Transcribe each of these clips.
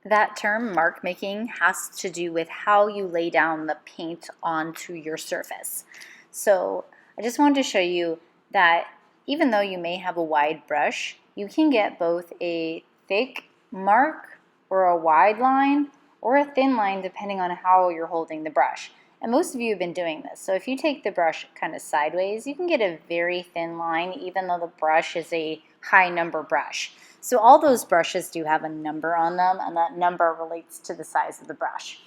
That term, mark making, has to do with how you lay down the paint onto your surface. So I just wanted to show you that even though you may have a wide brush, you can get both a thick mark or a wide line or a thin line depending on how you're holding the brush. And most of you have been doing this. So if you take the brush kind of sideways, you can get a very thin line even though the brush is a high number brush. So all those brushes do have a number on them, and that number relates to the size of the brush.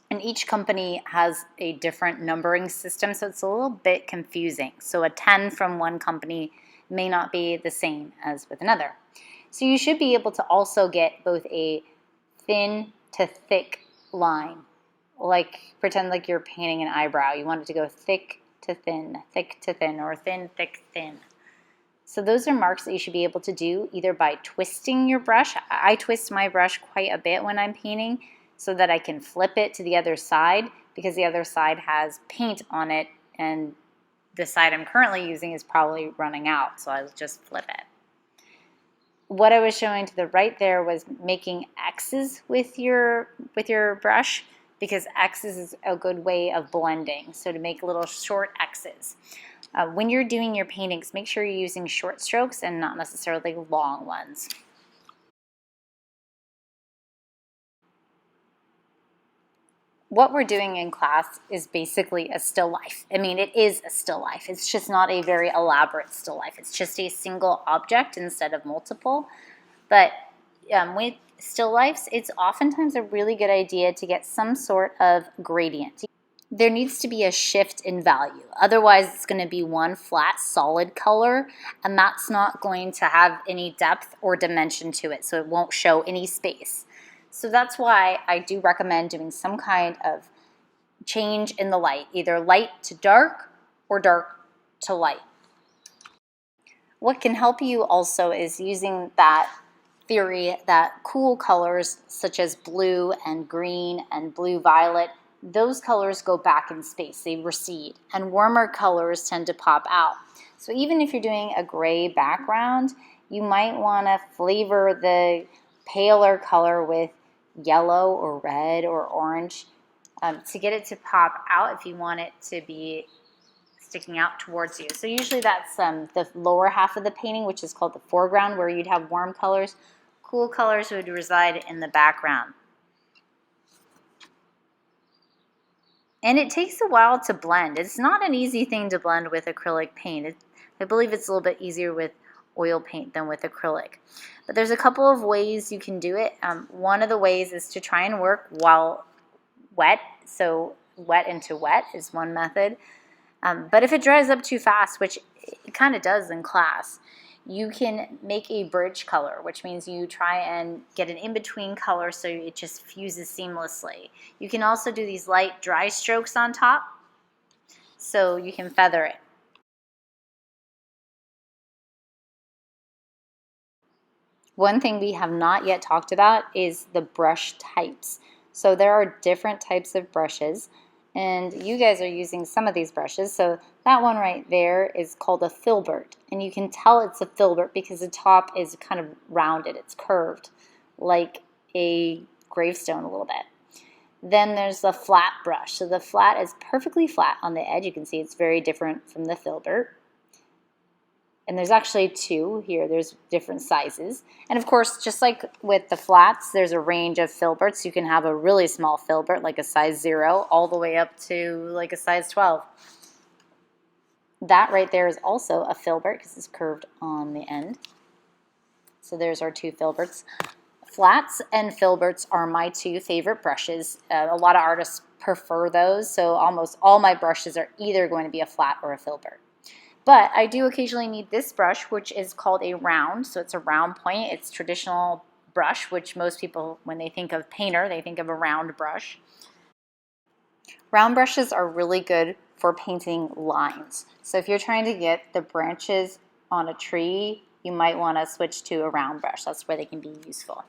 And each company has a different numbering system, so it's a little bit confusing. So a 10 from one company may not be the same as with another. So you should be able to also get both a thin to thick line. Like pretend like you're painting an eyebrow. You want it to go thick to thin, or thin, thick, thin. So those are marks that you should be able to do either by twisting your brush. I twist my brush quite a bit when I'm painting so that I can flip it to the other side because the other side has paint on it and the side I'm currently using is probably running out, so I'll just flip it. What I was showing to the right there was making X's with your brush because X's is a good way of blending, so to make little short X's. When you're doing your paintings, make sure you're using short strokes and not necessarily long ones. What we're doing in class is basically a still life. I mean, it is a still life. It's just not a very elaborate still life. It's just a single object instead of multiple. But with still lifes, it's oftentimes a really good idea to get some sort of gradient. There needs to be a shift in value. Otherwise, it's going to be one flat, solid color, and that's not going to have any depth or dimension to it, so it won't show any space. So that's why I do recommend doing some kind of change in the light, either light to dark or dark to light. What can help you also is using that theory that cool colors such as blue and green and blue-violet, those colors go back in space, they recede, and warmer colors tend to pop out. So even if you're doing a gray background, you might want to flavor the paler color with yellow or red or orange to get it to pop out if you want it to be sticking out towards you. So usually that's the lower half of the painting, which is called the foreground, where you'd have warm colors. Cool colors would reside in the background. And it takes a while to blend. It's not an easy thing to blend with acrylic paint. I believe it's a little bit easier with oil paint than with acrylic. But there's a couple of ways you can do it. One of the ways is to try and work while wet. So wet into wet is one method. But if it dries up too fast, which it kind of does in class, you can make a bridge color, which means you try and get an in-between color so it just fuses seamlessly. You can also do these light dry strokes on top, so you can feather it. One thing we have not yet talked about is the brush types. So there are different types of brushes, and you guys are using some of these brushes. So that one right there is called a filbert, and you can tell it's a filbert because the top is kind of rounded, it's curved like a gravestone a little bit. Then there's the flat brush. So the flat is perfectly flat on the edge. You can see it's very different from the filbert. And there's actually two here. There's different sizes. And of course, just like with the flats, there's a range of filberts. You can have a really small filbert, like a size 0, all the way up to like a size 12. That right there is also a filbert because it's curved on the end. So there's our two filberts. Flats and filberts are my two favorite brushes. A lot of artists prefer those, so almost all my brushes are either going to be a flat or a filbert. But I do occasionally need this brush, which is called a round. So it's a round point. It's traditional brush, which most people, when they think of painter, they think of a round brush. Round brushes are really good for painting lines. So if you're trying to get the branches on a tree, you might want to switch to a round brush. That's where they can be useful.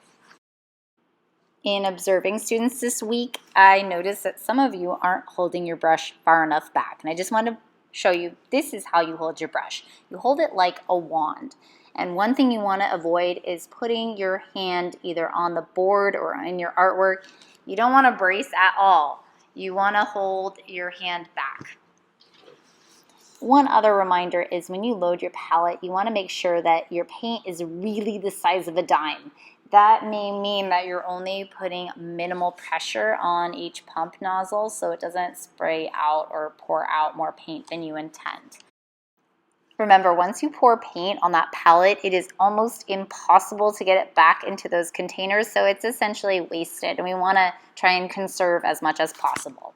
In observing students this week, I noticed that some of you aren't holding your brush far enough back. And I just want to show you, this is how you hold your brush. You hold it like a wand. And one thing you want to avoid is putting your hand either on the board or in your artwork. You don't want to brace at all. You want to hold your hand back. One other reminder is when you load your palette, you want to make sure that your paint is really the size of a dime. That may mean that you're only putting minimal pressure on each pump nozzle so it doesn't spray out or pour out more paint than you intend. Remember, once you pour paint on that palette, it is almost impossible to get it back into those containers, so it's essentially wasted, and we want to try and conserve as much as possible.